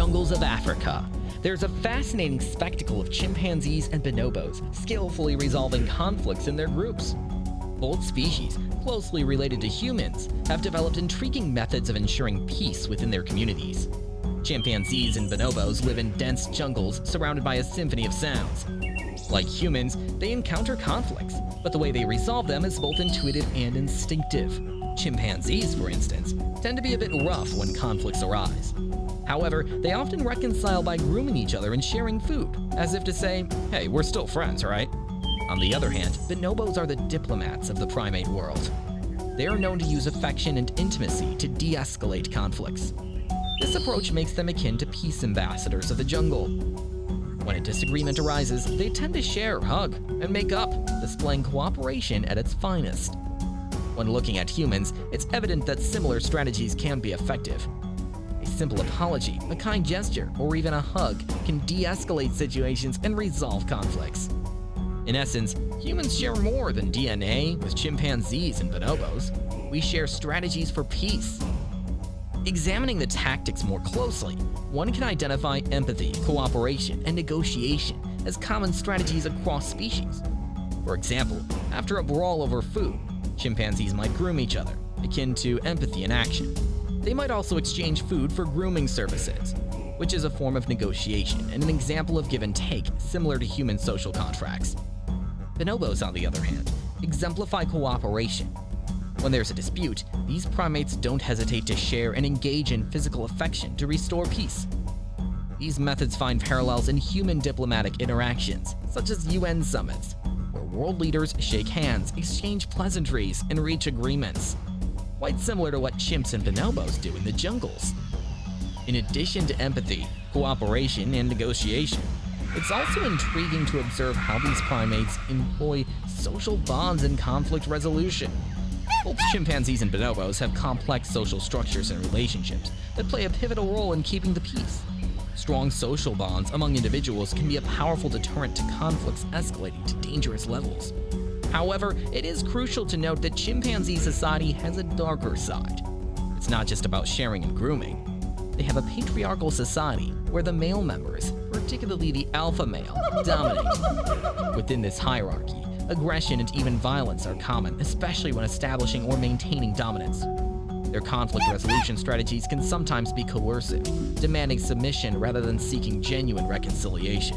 jungles of Africa, there's a fascinating spectacle of chimpanzees and bonobos skillfully resolving conflicts in their groups. Both species, closely related to humans, have developed intriguing methods of ensuring peace within their communities. Chimpanzees and bonobos live in dense jungles surrounded by a symphony of sounds. Like humans, they encounter conflicts, but the way they resolve them is both intuitive and instinctive. Chimpanzees, for instance, tend to be a bit rough when conflicts arise. However, they often reconcile by grooming each other and sharing food, as if to say, hey, we're still friends, right? On the other hand, bonobos are the diplomats of the primate world. They are known to use affection and intimacy to de-escalate conflicts. This approach makes them akin to peace ambassadors of the jungle. When a disagreement arises, they tend to share, hug, and make up, displaying cooperation at its finest. When looking at humans, it's evident that similar strategies can be effective. A simple apology, a kind gesture, or even a hug can de-escalate situations and resolve conflicts. In essence, humans share more than DNA with chimpanzees and bonobos. We share strategies for peace. Examining the tactics more closely, one can identify empathy, cooperation, and negotiation as common strategies across species. For example, after a brawl over food, chimpanzees might groom each other, akin to empathy in action. They might also exchange food for grooming services, which is a form of negotiation and an example of give and take similar to human social contracts. Bonobos, on the other hand, exemplify cooperation. When there's a dispute, these primates don't hesitate to share and engage in physical affection to restore peace. These methods find parallels in human diplomatic interactions, such as UN summits, where world leaders shake hands, exchange pleasantries, and reach agreements. Quite similar to what chimps and bonobos do in the jungles. In addition to empathy, cooperation, and negotiation, it's also intriguing to observe how these primates employ social bonds in conflict resolution. Both chimpanzees and bonobos have complex social structures and relationships that play a pivotal role in keeping the peace. Strong social bonds among individuals can be a powerful deterrent to conflicts escalating to dangerous levels. However, it is crucial to note that chimpanzee society has a darker side. It's not just about sharing and grooming. They have a patriarchal society where the male members, particularly the alpha male, dominate. Within this hierarchy, aggression and even violence are common, especially when establishing or maintaining dominance. Their conflict resolution strategies can sometimes be coercive, demanding submission rather than seeking genuine reconciliation.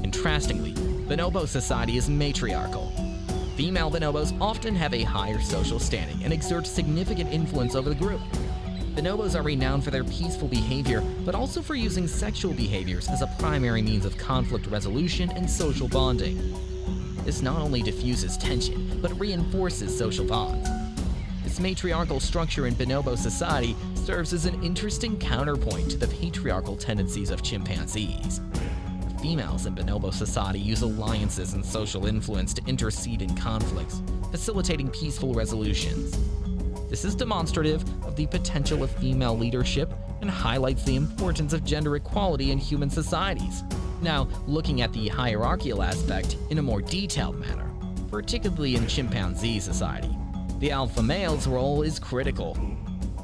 Contrastingly, bonobo society is matriarchal. Female bonobos often have a higher social standing and exert significant influence over the group. Bonobos are renowned for their peaceful behavior, but also for using sexual behaviors as a primary means of conflict resolution and social bonding. This not only diffuses tension, but reinforces social bonds. This matriarchal structure in bonobo society serves as an interesting counterpoint to the patriarchal tendencies of chimpanzees. The females in bonobo society use alliances and social influence to intercede in conflicts, facilitating peaceful resolutions. This is demonstrative of the potential of female leadership and highlights the importance of gender equality in human societies. Now, looking at the hierarchical aspect in a more detailed manner, particularly in chimpanzee society, the alpha male's role is critical.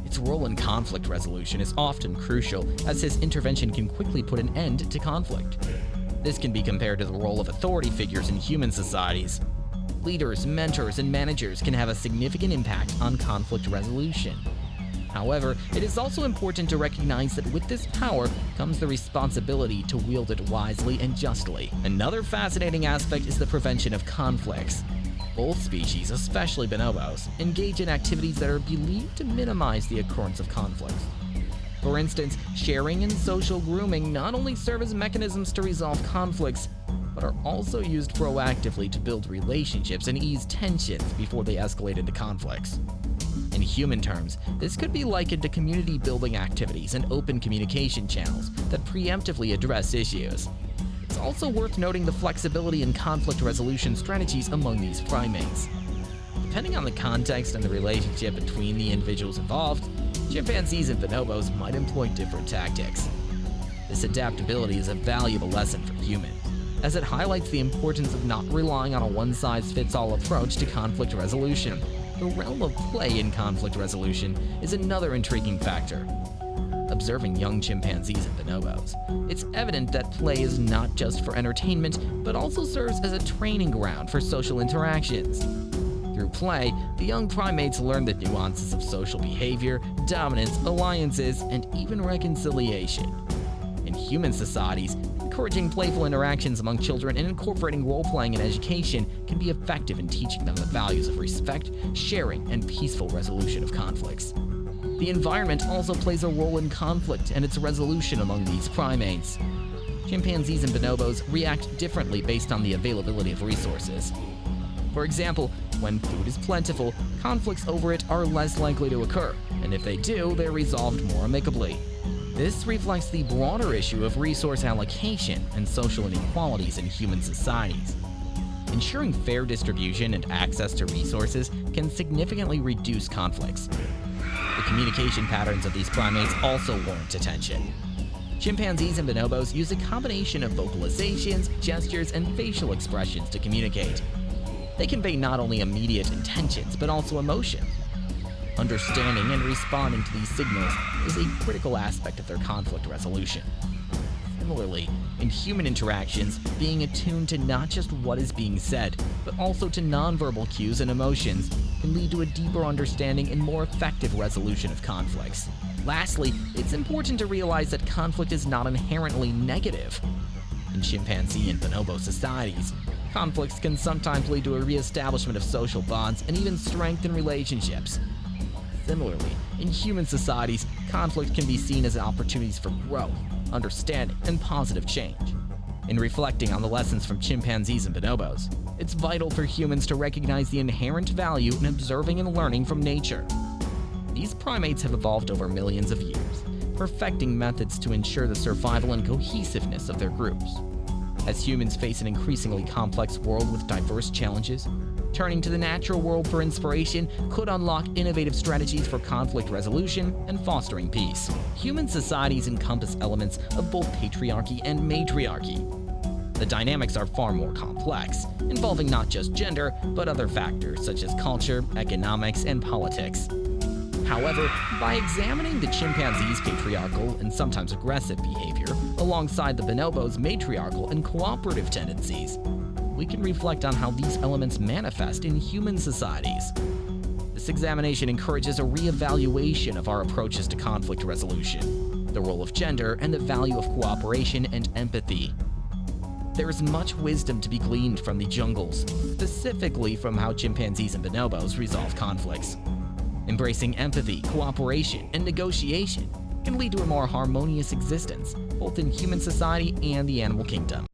Its role in conflict resolution is often crucial, as his intervention can quickly put an end to conflict. This can be compared to the role of authority figures in human societies. Leaders, mentors, and managers can have a significant impact on conflict resolution. However, it is also important to recognize that with this power comes the responsibility to wield it wisely and justly. Another fascinating aspect is the prevention of conflicts. Both species, especially bonobos, engage in activities that are believed to minimize the occurrence of conflicts. For instance, sharing and social grooming not only serve as mechanisms to resolve conflicts, but are also used proactively to build relationships and ease tensions before they escalate into conflicts. In human terms, this could be likened to community-building activities and open communication channels that preemptively address issues. It's also worth noting the flexibility in conflict resolution strategies among these primates. Depending on the context and the relationship between the individuals involved, chimpanzees and bonobos might employ different tactics. This adaptability is a valuable lesson for humans, as it highlights the importance of not relying on a one-size-fits-all approach to conflict resolution. The realm of play in conflict resolution is another intriguing factor. observing young chimpanzees and bonobos, it's evident that play is not just for entertainment, but also serves as a training ground for social interactions. Through play, the young primates learn the nuances of social behavior, dominance, alliances, and even reconciliation. In human societies, encouraging playful interactions among children and incorporating role-playing in education can be effective in teaching them the values of respect, sharing, and peaceful resolution of conflicts. The environment also plays a role in conflict and its resolution among these primates. Chimpanzees and bonobos react differently based on the availability of resources. For example, when food is plentiful, conflicts over it are less likely to occur, and if they do, they're resolved more amicably. This reflects the broader issue of resource allocation and social inequalities in human societies. Ensuring fair distribution and access to resources can significantly reduce conflicts. The communication patterns of these primates also warrant attention. Chimpanzees and bonobos use a combination of vocalizations, gestures, and facial expressions to communicate. They convey not only immediate intentions, but also emotion. Understanding and responding to these signals is a critical aspect of their conflict resolution. Similarly, in human interactions, being attuned to not just what is being said, but also to nonverbal cues and emotions can lead to a deeper understanding and more effective resolution of conflicts. Lastly, it's important to realize that conflict is not inherently negative. In chimpanzee and bonobo societies, conflicts can sometimes lead to a reestablishment of social bonds and even strengthen relationships. Similarly, in human societies, conflict can be seen as opportunities for growth, understanding, and positive change. In reflecting on the lessons from chimpanzees and bonobos, it's vital for humans to recognize the inherent value in observing and learning from nature. These primates have evolved over millions of years, perfecting methods to ensure the survival and cohesiveness of their groups. As humans face an increasingly complex world with diverse challenges, turning to the natural world for inspiration could unlock innovative strategies for conflict resolution and fostering peace. Human societies encompass elements of both patriarchy and matriarchy. The dynamics are far more complex, involving not just gender, but other factors such as culture, economics, and politics. However, by examining the chimpanzee's patriarchal and sometimes aggressive behavior alongside the bonobo's matriarchal and cooperative tendencies, we can reflect on how these elements manifest in human societies. This examination encourages a re-evaluation of our approaches to conflict resolution, the role of gender, and the value of cooperation and empathy. There is much wisdom to be gleaned from the jungles, specifically from how chimpanzees and bonobos resolve conflicts. Embracing empathy, cooperation, and negotiation can lead to a more harmonious existence, both in human society and the animal kingdom.